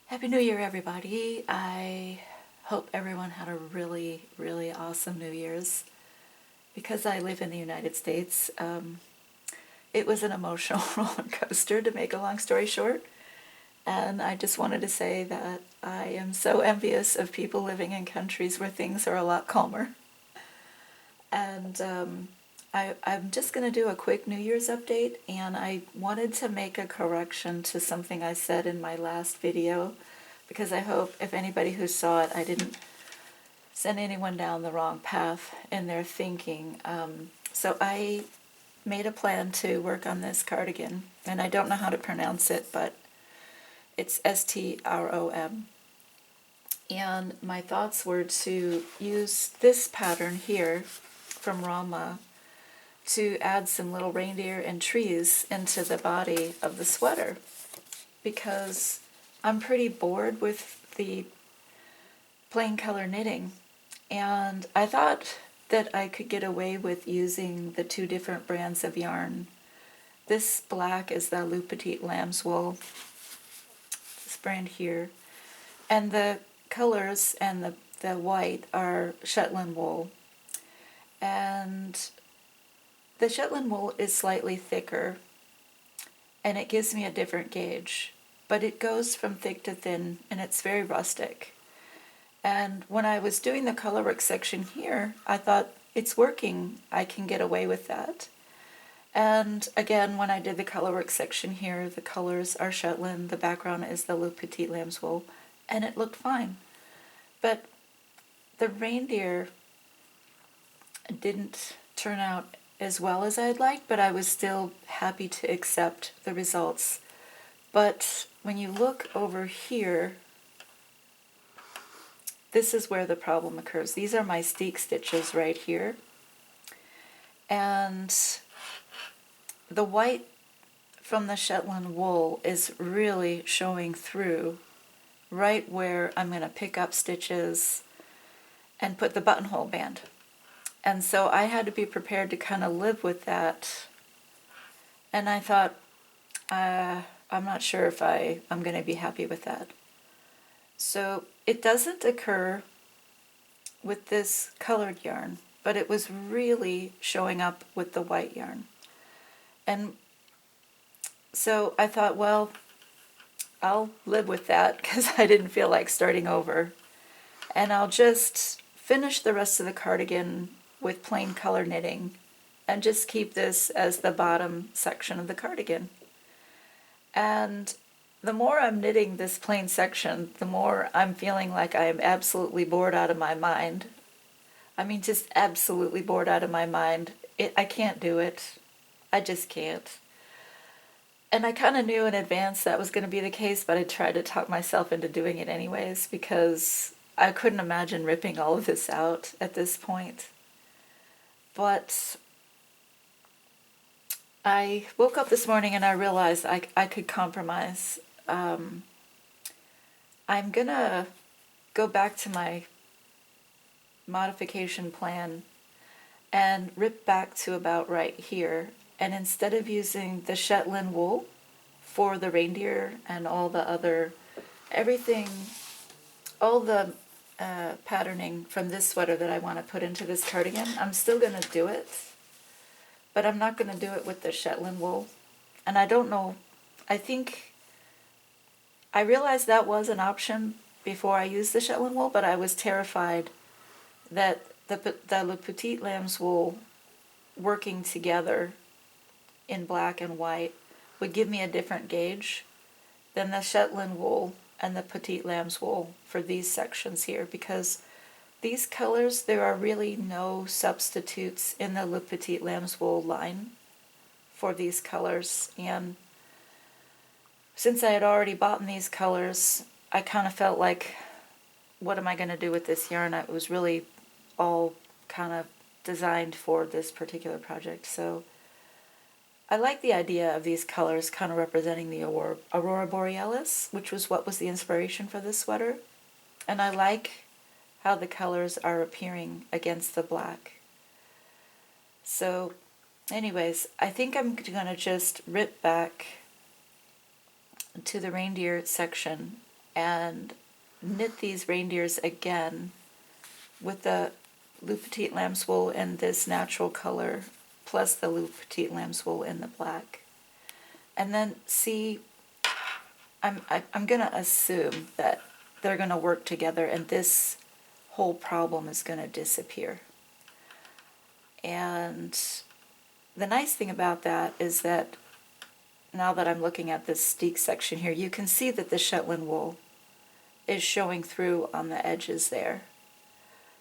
Happy New Year, everybody. I hope everyone had a really, really awesome New Year's. Because I live in the United States, it was an emotional roller coaster, to make a long story short. And I just wanted to say that I am so envious of people living in countries where things are a lot calmer. And I'm just going to do a quick New Year's update, and I wanted to make a correction to something I said in my last video, because I hope if anybody who saw it, I didn't send anyone down the wrong path in their thinking. So I made a plan to work on this cardigan, and I don't know how to pronounce it, but it's Strom. And my thoughts were to use this pattern here from Rauma to add some little reindeer and trees into the body of the sweater, because I'm pretty bored with the plain color knitting, and I thought that I could get away with using the two different brands of yarn. This black is the Petite Lambswool, this brand here, and the colors and the white are Shetland wool. And the Shetland wool is slightly thicker, and it gives me a different gauge, but it goes from thick to thin, and it's very rustic. And when I was doing the colorwork section here, I thought, it's working, I can get away with that. And again, when I did the colorwork section here, the colors are Shetland, the background is the Petite Lambswool, and it looked fine. But the reindeer didn't turn out as well as I'd like, but I was still happy to accept the results. But when you look over here, this is where the problem occurs. These are my steek stitches right here. And the white from the Shetland wool is really showing through right where I'm going to pick up stitches and put the buttonhole band. And so I had to be prepared to kind of live with that. And I thought, I'm not sure if I'm going to be happy with that. So it doesn't occur with this colored yarn, but it was really showing up with the white yarn. And so I thought, well, I'll live with that because I didn't feel like starting over. And I'll just finish the rest of the cardigan with plain color knitting and just keep this as the bottom section of the cardigan. And the more I'm knitting this plain section, the more I'm feeling like I am absolutely bored out of my mind. I mean, just absolutely bored out of my mind. I can't do it. I just can't. And I kind of knew in advance that was going to be the case, but I tried to talk myself into doing it anyways, because I couldn't imagine ripping all of this out at this point. But I woke up this morning and I realized I could compromise. I'm gonna go back to my modification plan and rip back to about right here. And instead of using the Shetland wool for the reindeer and all the other, everything, all the patterning from this sweater that I want to put into this cardigan, I'm still going to do it, but I'm not going to do it with the Shetland wool. And I don't know, I realized that was an option before I used the Shetland wool, but I was terrified that the Petite Lambswool working together in black and white would give me a different gauge than the Shetland wool and the Petite Lambswool for these sections here, because these colors, there are really no substitutes in the Petite Lambswool line for these colors. And since I had already bought these colors, I kind of felt like, what am I going to do with this yarn? It was really all kind of designed for this particular project. So I like the idea of these colors kind of representing the Aurora Borealis, which was what was the inspiration for this sweater. And I like how the colors are appearing against the black. So anyways, I think I'm going to just rip back to the reindeer section and knit these reindeers again with the Petite Lambswool in this natural color, plus the Petite Lambswool in the black. And then see, I'm going to assume that they're going to work together and this whole problem is going to disappear. And the nice thing about that is that now that I'm looking at this steek section here, you can see that the Shetland wool is showing through on the edges there.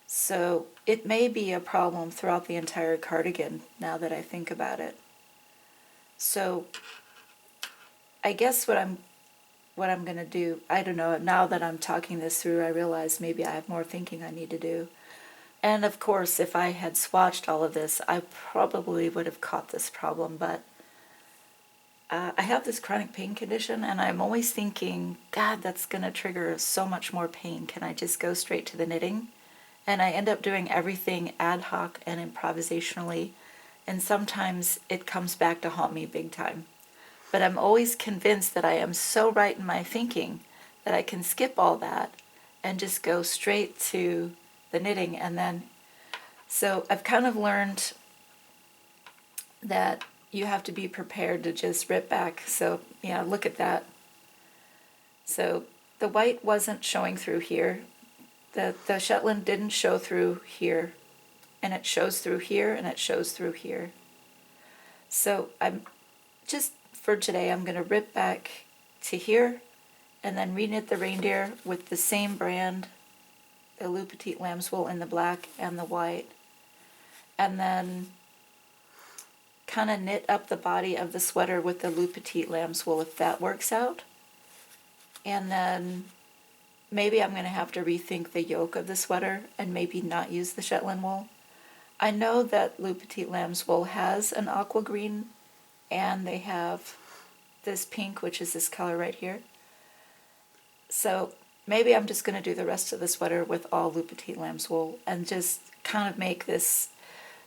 So it may be a problem throughout the entire cardigan now that I think about it. So I guess what I'm going to do, I don't know, now that I'm talking this through, I realize maybe I have more thinking I need to do. And of course, if I had swatched all of this, I probably would have caught this problem, but I have this chronic pain condition, and I'm always thinking, God, that's going to trigger so much more pain. Can I just go straight to the knitting? And I end up doing everything ad hoc and improvisationally, and sometimes it comes back to haunt me big time. But I'm always convinced that I am so right in my thinking that I can skip all that and just go straight to the knitting. And then, so I've kind of learned that you have to be prepared to just rip back. So yeah, look at that. So the white wasn't showing through here. The Shetland didn't show through here, and it shows through here, and it shows through here. So I'm just, for today, I'm going to rip back to here and then reknit the reindeer with the same brand, the Petite Lambswool in the black and the white, and then kind of knit up the body of the sweater with the Petite Lambswool if that works out. And then maybe I'm going to have to rethink the yoke of the sweater and maybe not use the Shetland wool. I know that Petite Lambswool has an aqua green, and they have this pink, which is this color right here. So maybe I'm just going to do the rest of the sweater with all Petite Lambswool and just kind of make this.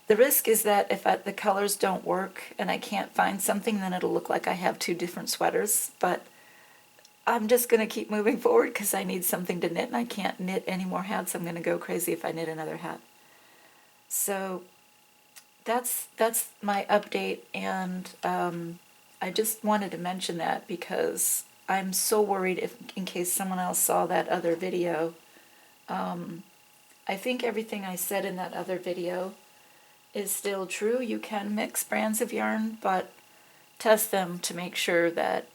The risk is that if the colors don't work and I can't find something, then it'll look like I have two different sweaters. But I'm just going to keep moving forward because I need something to knit, and I can't knit any more hats. I'm going to go crazy if I knit another hat. So that's my update, and I just wanted to mention that because I'm so worried in case someone else saw that other video. I think everything I said in that other video is still true. You can mix brands of yarn, but test them to make sure that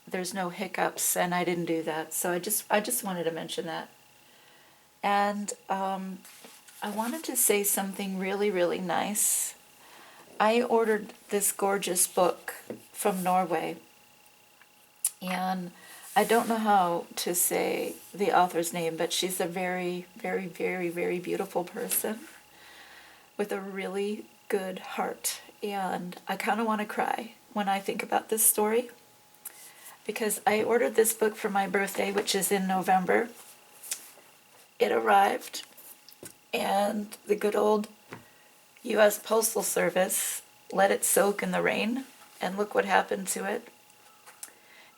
there's no hiccups, and I didn't do that. So I just wanted to mention that. And I wanted to say something really, really nice. I ordered this gorgeous book from Norway, and I don't know how to say the author's name, but she's a very, very, very, very beautiful person with a really good heart, and I kind of want to cry when I think about this story, because I ordered this book for my birthday, which is in November. It arrived, and the good old U.S. Postal Service let it soak in the rain, and look what happened to it.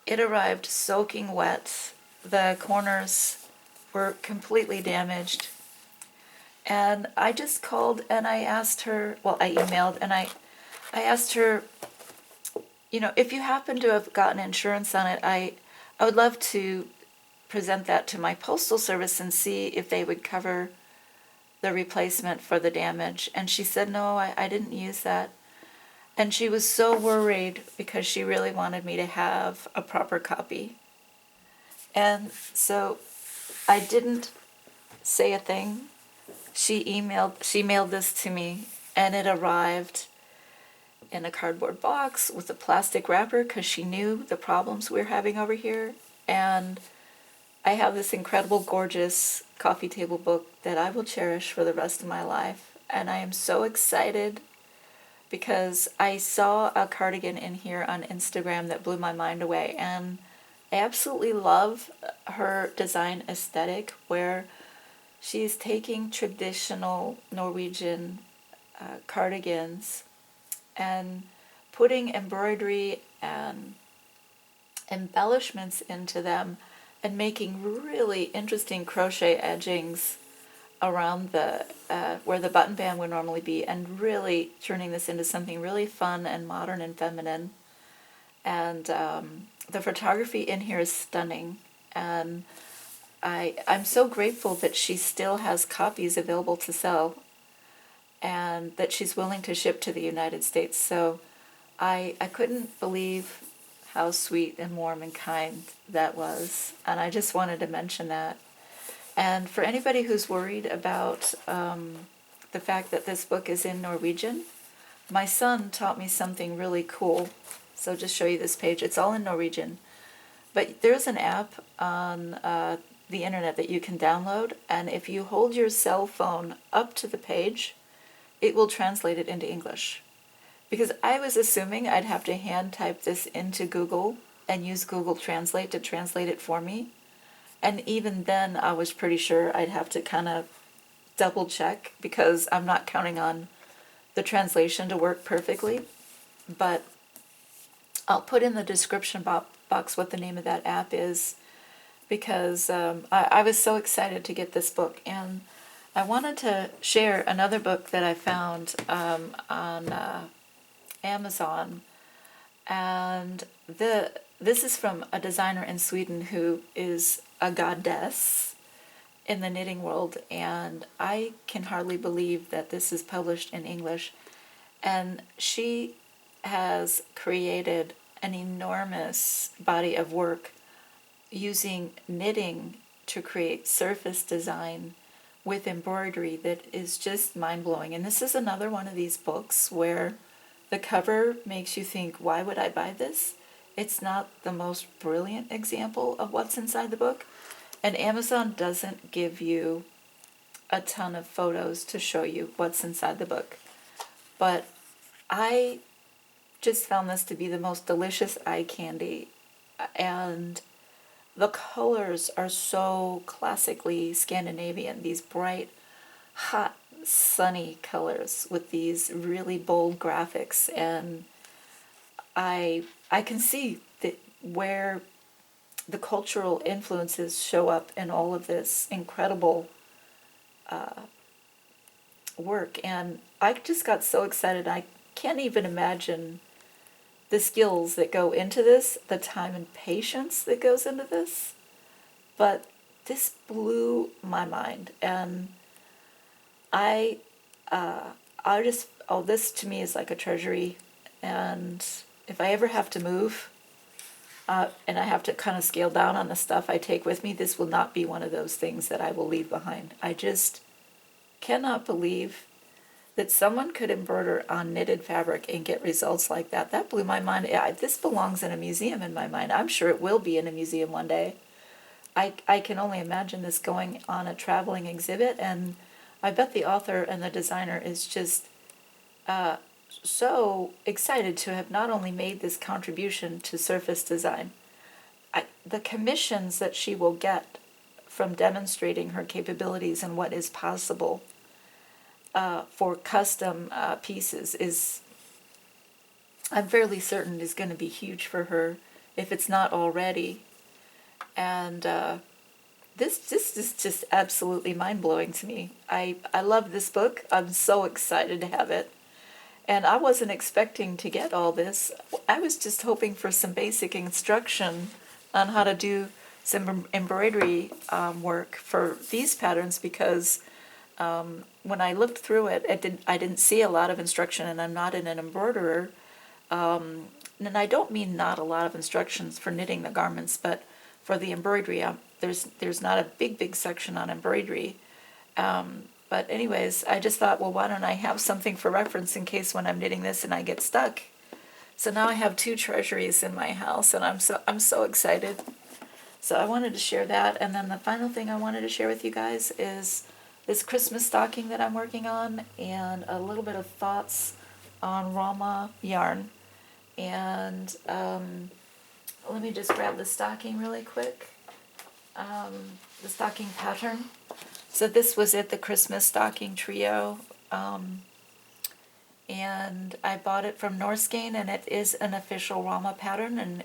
It arrived soaking wet. The corners were completely damaged. And I just called and I asked her, well, I emailed and I asked her, if you happen to have gotten insurance on it, I would love to present that to my postal service and see if they would cover the replacement for the damage. And she said, no, I didn't use that. And she was so worried because she really wanted me to have a proper copy. And so I didn't say a thing. She mailed this to me, and it arrived in a cardboard box with a plastic wrapper because she knew the problems we're having over here. And I have this incredible, gorgeous coffee table book that I will cherish for the rest of my life. And I am so excited because I saw a cardigan in here on Instagram that blew my mind away. And I absolutely love her design aesthetic where she's taking traditional Norwegian cardigans and putting embroidery and embellishments into them and making really interesting crochet edgings around the where the button band would normally be, and really turning this into something really fun and modern and feminine. And the photography in here is stunning, and I'm so grateful that she still has copies available to sell, and that she's willing to ship to the United States. So I couldn't believe how sweet and warm and kind that was, and I just wanted to mention that. And for anybody who's worried about the fact that this book is in Norwegian, my son taught me something really cool. So just show you this page. It's all in Norwegian. But there's an app on the internet that you can download, and if you hold your cell phone up to the page, it will translate it into English. Because I was assuming I'd have to hand type this into Google and use Google Translate to translate it for me. And even then, I was pretty sure I'd have to kind of double check, because I'm not counting on the translation to work perfectly. But I'll put in the description box what the name of that app is, because I was so excited to get this book. And I wanted to share another book that I found on Amazon. And this is from a designer in Sweden who is a goddess in the knitting world, and I can hardly believe that this is published in English. And she has created an enormous body of work using knitting to create surface design with embroidery that is just mind-blowing. And this is another one of these books where the cover makes you think, why would I buy this? It's not the most brilliant example of what's inside the book, and Amazon doesn't give you a ton of photos to show you what's inside the book. But I just found this to be the most delicious eye candy, and the colors are so classically Scandinavian, these bright, hot, sunny colors with these really bold graphics. And I can see that where the cultural influences show up in all of this incredible work. And I just got so excited. I can't even imagine the skills that go into this, the time and patience that goes into this. But this blew my mind, and this to me is like a treasury. And if I ever have to move, and I have to kind of scale down on the stuff I take with me, this will not be one of those things that I will leave behind. I just cannot believe that someone could embroider on knitted fabric and get results like that. That blew my mind. This belongs in a museum in my mind. I'm sure it will be in a museum one day. I can only imagine this going on a traveling exhibit, and I bet the author and the designer is just so excited to have not only made this contribution to surface design. The commissions that she will get from demonstrating her capabilities and what is possible for custom pieces is, I'm fairly certain, is going to be huge for her, if it's not already. And this is just absolutely mind-blowing to me. I love this book. I'm so excited to have it. And I wasn't expecting to get all this. I was just hoping for some basic instruction on how to do some embroidery work for these patterns, because when I looked through it, I didn't see a lot of instruction, and I'm not an embroiderer. And I don't mean not a lot of instructions for knitting the garments, but for the embroidery, there's not a big section on embroidery. But anyways, I just thought, well, why don't I have something for reference in case when I'm knitting this and I get stuck. So now I have two treasuries in my house, and I'm so excited. So I wanted to share that. And then the final thing I wanted to share with you guys is this Christmas stocking that I'm working on, and a little bit of thoughts on Rauma yarn. And let me just grab the stocking really quick. The stocking pattern. So this was it, the Christmas stocking trio. And I bought it from Norwegian, and it is an official Rauma pattern, and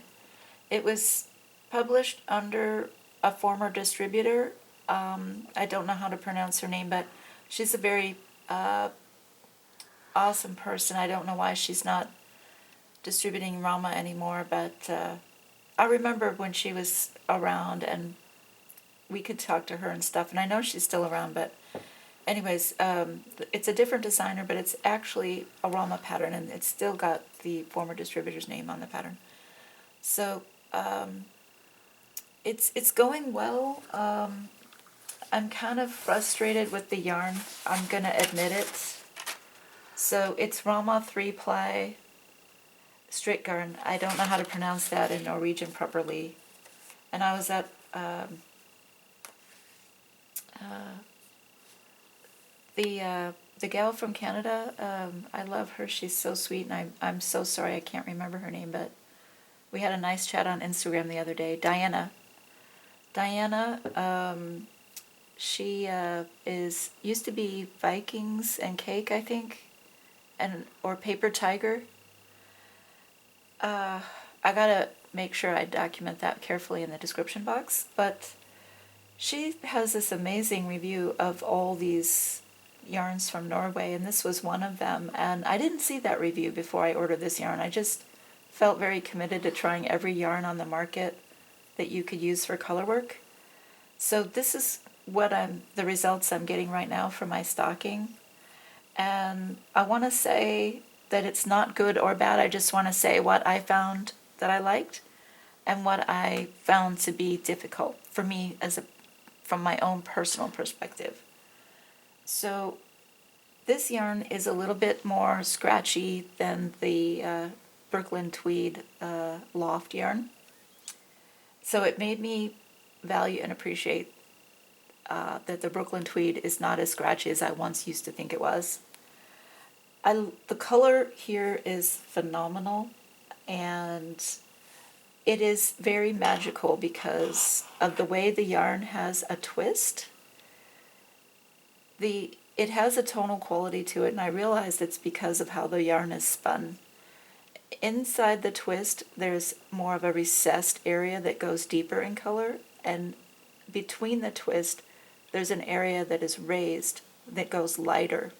it was published under a former distributor. I don't know how to pronounce her name, but she's a very awesome person. I don't know why she's not distributing Rauma anymore, but I remember when she was around and we could talk to her and stuff, and I know she's still around, but anyways, it's a different designer, but it's actually a Rauma pattern, and it's still got the former distributor's name on the pattern. So it's going well. I'm kind of frustrated with the yarn. I'm gonna admit it. So it's Rauma 3-ply Strikkegarn. I don't know how to pronounce that in Norwegian properly. And I was at the gal from Canada. I love her. She's so sweet, and I'm so sorry I can't remember her name, but we had a nice chat on Instagram the other day. Dianna. She used to be Vikings and Cake, I think, or Paper Tiger. I gotta make sure I document that carefully in the description box, but she has this amazing review of all these yarns from Norway, and this was one of them, and I didn't see that review before I ordered this yarn. I just felt very committed to trying every yarn on the market that you could use for colorwork. So this is the results I'm getting right now for my stocking, and I want to say that it's not good or bad. I just want to say what I found that I liked and what I found to be difficult for me from my own personal perspective. So this yarn is a little bit more scratchy than the Brooklyn Tweed Loft yarn. So it made me value and appreciate that the Brooklyn Tweed is not as scratchy as I once used to think it was. The color here is phenomenal, and it is very magical because of the way the yarn has a twist. It has a tonal quality to it, and I realized it's because of how the yarn is spun. Inside the twist, there's more of a recessed area that goes deeper in color, and between the twist, there's an area that is raised that goes lighter.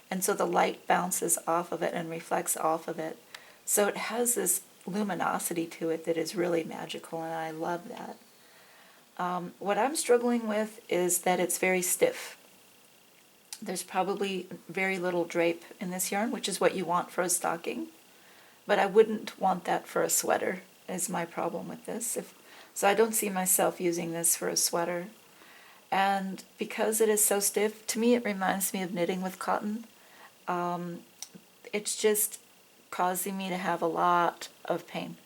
And so the light bounces off of it and reflects off of it. So it has this luminosity to it that is really magical, and I love that. What I'm struggling with is that it's very stiff. There's probably very little drape in this yarn, which is what you want for a stocking. But I wouldn't want that for a sweater, is my problem with this. So I don't see myself using this for a sweater. And because it is so stiff, to me it reminds me of knitting with cotton. It's just causing me to have a lot of pain.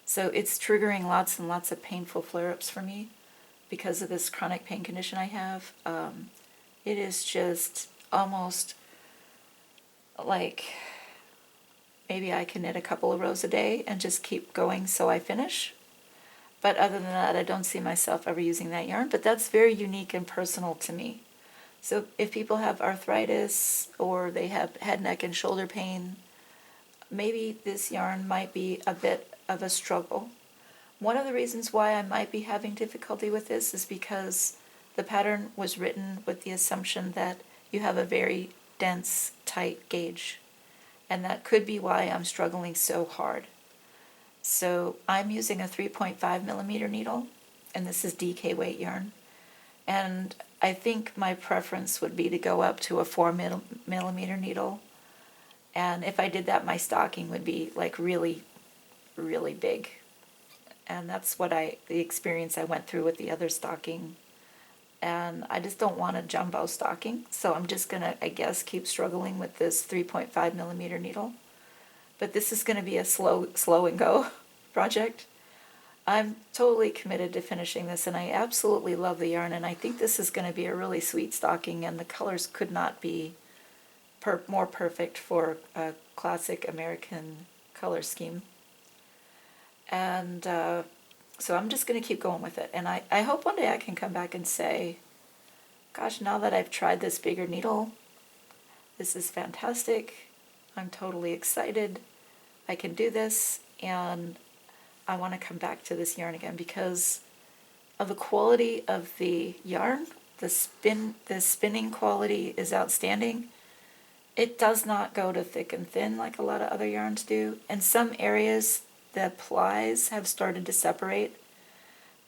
So it's triggering lots and lots of painful flare-ups for me because of this chronic pain condition I have. It is just almost like maybe I can knit a couple of rows a day and just keep going so I finish. But other than that, I don't see myself ever using that yarn. But that's very unique and personal to me. So if people have arthritis or they have head, neck, and shoulder pain, maybe this yarn might be a bit of a struggle. One of the reasons why I might be having difficulty with this is because the pattern was written with the assumption that you have a very dense, tight gauge. And that could be why I'm struggling so hard. So I'm using a 3.5 millimeter needle, and this is DK weight yarn. And I think my preference would be to go up to a 4 millimeter needle. And if I did that, my stocking would be like really, really big. And that's the experience I went through with the other stocking. And I just don't want a jumbo stocking. So I'm just going to, I guess, keep struggling with this 3.5 millimeter needle. But this is going to be a slow and go project. I'm totally committed to finishing this, and I absolutely love the yarn, and I think this is going to be a really sweet stocking, and the colors could not be more perfect for a classic American color scheme. And so I'm just going to keep going with it, and I hope one day I can come back and say, gosh, now that I've tried this bigger needle, this is fantastic. I'm totally excited. I can do this, and I want to come back to this yarn again because of the quality of the yarn. The spinning quality is outstanding. It does not go to thick and thin like a lot of other yarns do. In some areas, the plies have started to separate,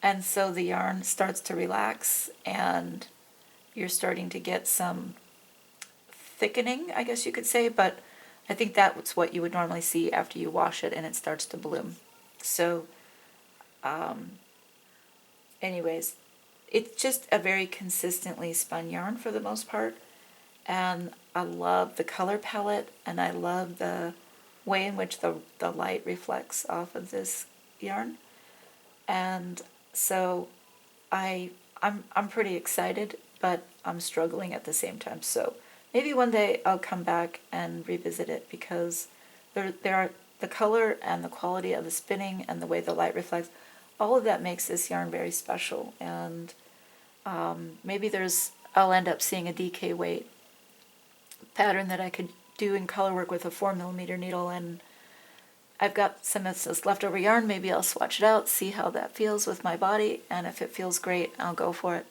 and so the yarn starts to relax, and you're starting to get some thickening, I guess you could say, but I think that's what you would normally see after you wash it and it starts to bloom. So, anyways, it's just a very consistently spun yarn for the most part, and I love the color palette, and I love the way in which the light reflects off of this yarn. And so I'm pretty excited, but I'm struggling at the same time. So maybe one day I'll come back and revisit it, because there are the color and the quality of the spinning and the way the light reflects, all of that makes this yarn very special. And maybe I'll end up seeing a DK weight pattern that I could do in color work with a 4mm needle, and I've got some of this leftover yarn. Maybe I'll swatch it out, see how that feels with my body, and if it feels great, I'll go for it.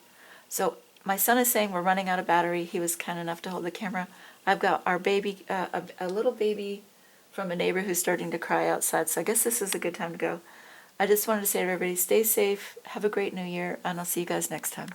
So my son is saying we're running out of battery. He was kind enough to hold the camera. I've got our baby, a little baby from a neighbor who's starting to cry outside, so I guess this is a good time to go. I just wanted to say to everybody, stay safe, have a great new year, and I'll see you guys next time.